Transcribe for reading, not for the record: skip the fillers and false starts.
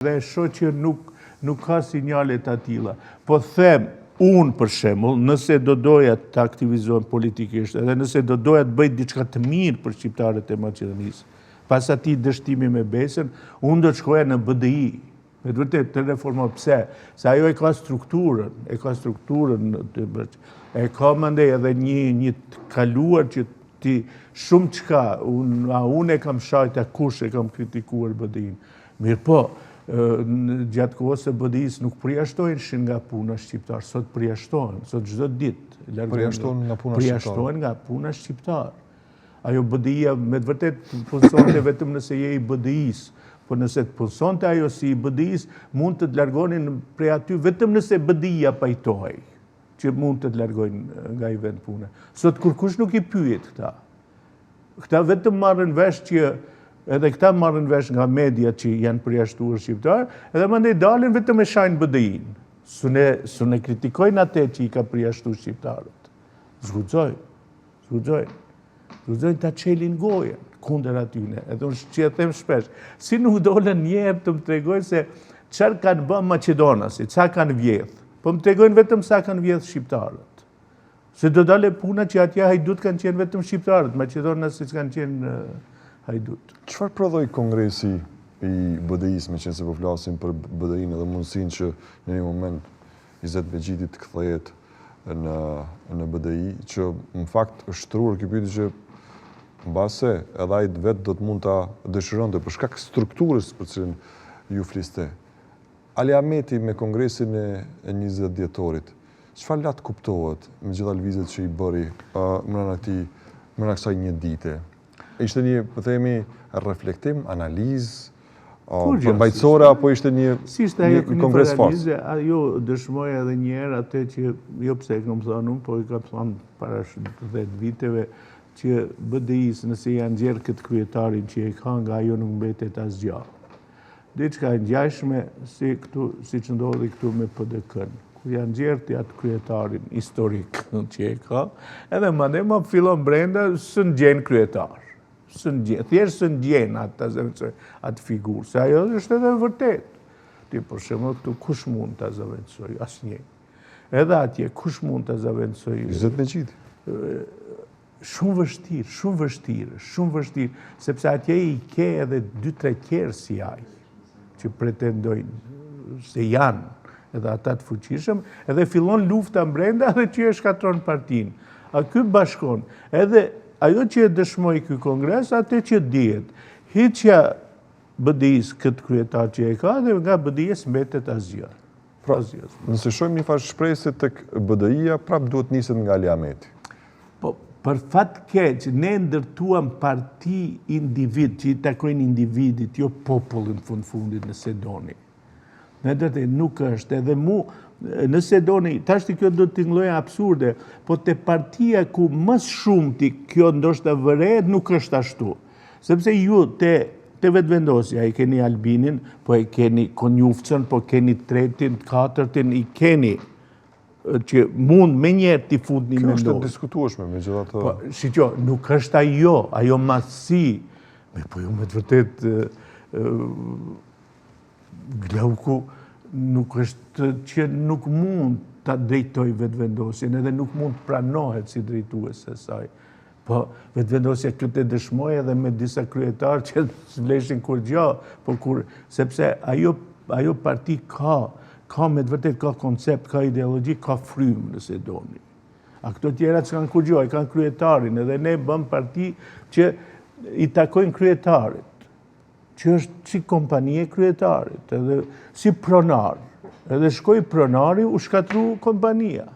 Dhe shoh që nuk ka sinjalet atilla. Po them, unë për shembull, nëse do doja të aktivizohem politikisht, edhe nëse do doja të bëj diçka të mirë për shqiptarët e Maqedonisë, pas atij dështimi me Besën, unë do të shkoja në BDI. Me të vërtetë të reformoj. Pse? Se ajo e ka strukturën, e ka mandej edhe një të kaluar që ti shumë çka, unë e kam shajta kush e kam kritikuar BDI-n. Mirë po, gjatë kohës së BDI-s nuk përjashtohen nga puna shqiptar, sot përjashtohen, sot çdo ditë përjashtohen nga puna shqiptar. Ajo BDI-ja me të vërtetë punsonte vetëm nëse je i BDI-s, po nëse të punsonte ajo si i BDI-s, mund të të largonin prej aty vetëm nëse BDI-ja pajtohej, që mund të të largojnë nga i vend pune. Sot kur kush nuk i pyet këta. Këta vetëm marrin vesh që edhe këta marrin vesh nga media që janë përjashtuar shqiptar, edhe mandej dalin vetëm e shajnë BDI-n. Sune kritikojnë atë që i ka përjashtuar shqiptarët. Zguxojnë ta çelin gojën kundër atyne. Edhe unë që e them shpesh, si nuk dolën njerë të më tregojnë se çfarë kanë bërë Maqedonasit, sa kanë vjedh. Po më tregojnë vetëm sa kanë vjedh shqiptarët. Se do dale puna që atje hajdut kanë qenë vetëm shqiptarët, Maqedonasit kanë qenë hajdut. Çfarë prodhoi kongresi i BDI-s, me qenë se po flasim për BDI-n edhe mundësinë që në një moment Izet Begjiti të kthehet në BDI, që në fakt është shtruar ky pyetje që mbase edhe ai vetë do të mund ta dëshironte për shkak strukturës për cilën ju fliste. Ali Ahmeti me kongresin e 20 dhjetorit, çfarë lat kuptohet me gjitha lëvizjet që i bëri brenda kësaj një dite? Ishte një, po themi, reflektim, analizë, përmbajtësore, apo ishte një kongres fort? Ajo dëshmoj edhe një herë atë që, jo pse e kam thënë unë, po i kam thënë para 10 viteve, që BDI-s nëse janë nxjerrë këtë kryetarin që e ka nga ajo nuk mbetet asgjë. Diçka e ngjashme siç ndodhi këtu me PDK-n. Kur janë nxjerrë atë kryetarin historik që e ka, edhe mandej më fillon brenda së ngjen kryetar. Thjesht së ngjen atë figurë, se ajo është edhe vërtet. Ti për shembull këtu kush mund ta zëvendësoj? Asnjë. Edhe atje kush mund ta zëvendësoj? Izet Begjiti. Shumë vështirë, sepse atje i ke edhe 2-3 tjerë si ai, që pretendojnë se janë edhe ata të fuqishëm, edhe fillon lufta brenda dhe që e shkatron partinë. A ky bashkon, edhe ajo që e dëshmoi ky kongres, atë që dihet, hiqja BDI-s këtë kryetar që e ka dhe nga BDI-s mbetet asgjë. Nëse shohim një farë shpresë tek BDI-ja, prap duhet niset nga Ali Ahmeti. Për fat keq, ne ndërtuam parti individ, që i takojnë individit, jo popullin fundit nëse doni. Me dërte, nuk është, edhe mu, nëse doni, tashti kjo do të tingëllojë absurde, po te partia ku më shumë ti kjo ndoshta vërehet, nuk është ashtu. Sepse ju te vetëvendosja i keni Albinin, po e keni Konjufcën, po keni tretin, katërtin, i keni që mund me njerë t'i fut një mendosë. Kjo është diskutueshme me gjitha të... Shqo, nuk është ajo masi, po jo me të vërtet Glauku nuk është që nuk mund t'a drejtoj vetëvendosjen, edhe nuk mund pranohet si drejtues e saj. Po vetëvendosja këtë e dëshmoj edhe me disa kryetarë që s'vleshin kur gjë, sepse ajo parti ka me të vërtet, ka koncept, ka ideologi, ka frymë nëse doni. A këto tjera që kanë kur gjë, kanë kryetarin, edhe ne bëm parti që i takojnë kryetarit, që është si kompanie kryetarit, edhe si pronar, edhe shkoj pronari u shkatru kompania.